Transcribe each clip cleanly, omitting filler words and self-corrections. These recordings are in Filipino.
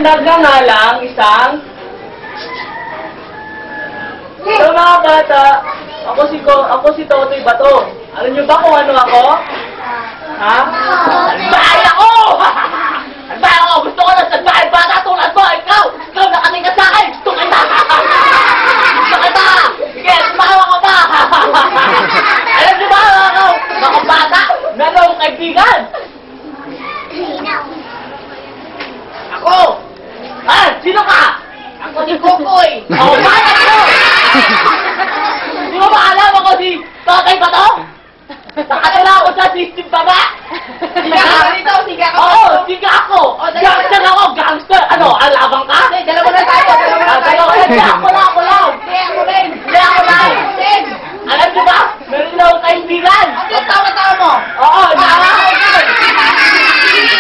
Nga lang isang so mga bata, ako si Totoy Bato. Alam niyo ba kung ano ako? Ha? Salbahay ako! Salbahay ako! Gusto ko na salbahay bata tulad mo! Ikaw nakating ka sa akin! Gusto kita! Gusto kita! Sige, sumawa ka pa! Alam niyo ba mga bata? Meron akong kaibigan! Ako! Sino ka? Ako si Kokoy! Oh, bakit mo? Di mo ba alam ako si Totoy Bato? Nakatala ako sa system pa ba? Siga ka dito, siga ka. Oo, siga ako! Gangster ako, gangster! Ano, alabang ka? Dalawa na tayo, Dalawa na, ako lang! Hindi, ako rin. Hindi ako lang! Alam niyo ba? Meron na akong kaibigan! Ano yung tawa-tawa mo? Oo,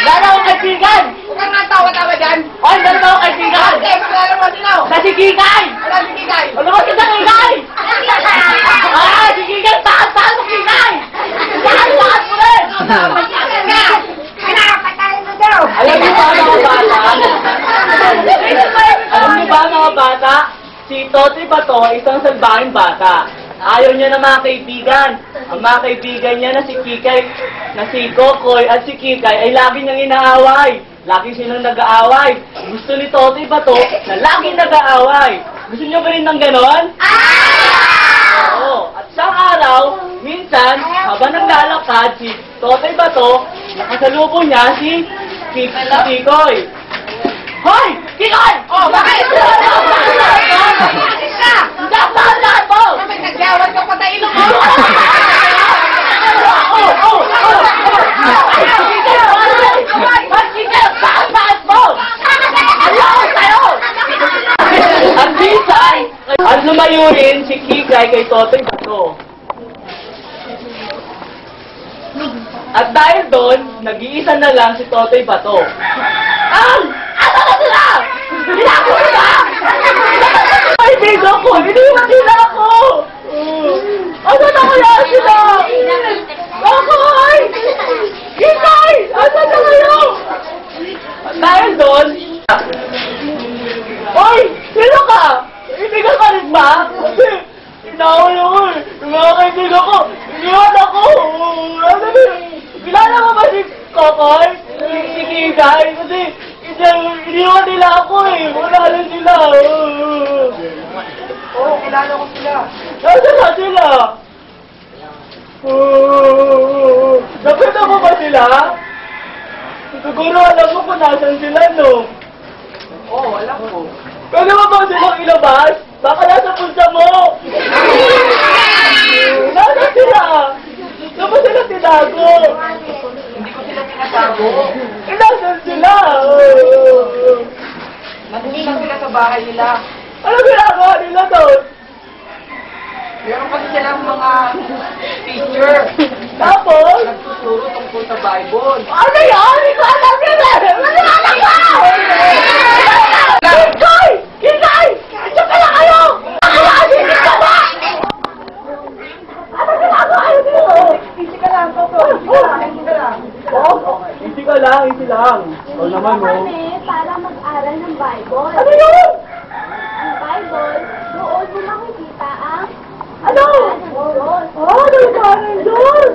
meron akong kaibigan! Huwag kang nga tawa-tawa dyan. Oy, meron akong kaibigan! Okay, pakilala mo sino? Sa si Kikay! Wala si Kikay. Ano ba si Kikay? Si Kikay! Saan mo Kikay? Saan mo rin? Pagkakan nga. Pinakapatayin mo daw. Alam niyo ba mga bata? Alam niyo ba mga bata? Si Totoy Bato ay isang salbahing bata. Ayaw niya ng mga kaibigan. Ang mga kaibigan niya na si Kikay, na si Kokoy at si Kikay ay lagi niyang inaaway. Lagi silang nag-aaway. Gusto ni Totoy Bato na laging nag-aaway. Gusto niyo ba rin ng ganon? Oo. At isang araw, minsan, habang naglalakad si Totoy Bato, nakasalubong niya si Kikoy. Hoy! Kikoy! Oh, bakit? Bakit ka? Dapat mo! Kapag nagyawad ka, patayin mo. At minsan, at lumayo rin si Kikay kay Totoy Bato. At dahil doon, nag-iisa na lang si Totoy Bato. Ano na sila? Ginagawa nila! Ay, bigo ko! Iniwan nila ako! Ano na kaya sila? Kokoy! Kikay! Ano na kayo? At dahil doon, Hoy! Sino ka? Ibigan ka rin ba? Kasi, inawal ako eh. Yung mga kaibigan ko, iniwan ako. Kilala mo ba si Kokoy? Si Kikay? Kasi, iniwan nila ako eh. Wala lang sila. Oo, kilala ko sila. Nasaan na sila? Nakita mo ba sila? Siguro alam mo kung nasan sila, no? Oo, alam ko. Pwede mo ba silang ilabas? Baka nasa pulsa mo! Nasa sila? Saan mo sila tinago? Hindi ko sila tinatago. Nasaan sila? Nandun lang sila sa bahay nila. Ano ginagawa nila doon? Meron kasi silang mga teacher. Tapos? Nagtuturo tungkol sa Bible. Ano yan? Hindi ko alam yun eh! Maniwala ka! Kikay! Kikay! Diyan pala kayo! Nakakasinig ka ba? Ano ginagawa nyo dito? Easy ka lang, Toto. Easy ka lang. Easy ka lang, easy lang. O naman, no? Kami para mag-aral ng Bible. Ano yun? Ang Bible, doon mo makikita ang Ano? Diyos. Nagkaroon Diyos!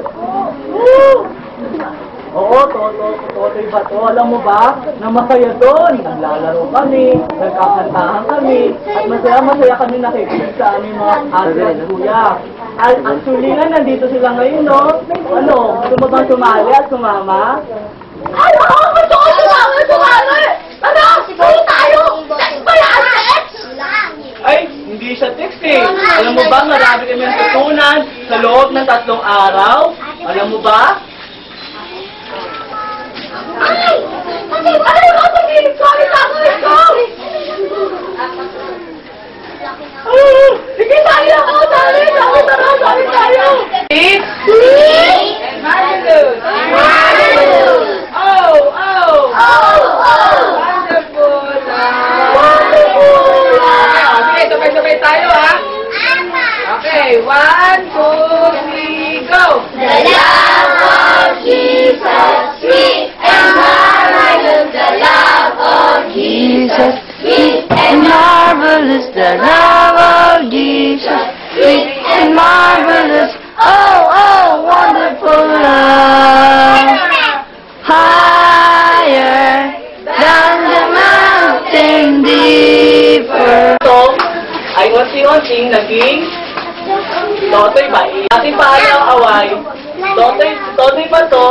Oo, Totoy Bato. Alam mo ba, na masaya doon. Naglalaro kami, nagkakantahan kami, at masaya-masaya kami nakikinig sa aming mga ate at kuya. Actually nga, nandito sila ngayon, no? Ano, gusto mo bang sumali at sumama? Ay, oo! Gusto ko sumali! Ano? Siguro tayo! Text ba yan? Text? Ay, hindi siya text eh. Alam mo ba, marami kami ang tutunan sa loob ng 3 araw? Alam mo ba? Ay! Ano yung kapatid? Sorry, kapatid ko! Sige, tayo ako! Sorry tayo! Marvelous! Oh! Wonderful! Sige, sabay-sabay tayo, ha? Okay, 1, 2, 3, go! The love of Jesus, sweet and marvelous, the love of Jesus. Jesus. Sweet and marvelous, the love of Jesus. Sweet and marvelous, oh, oh, wonderful love. Higher than the mountain, deeper. Ito ay unti-unting naging Totoy ba? Ating paano ang away? Totoy ba to?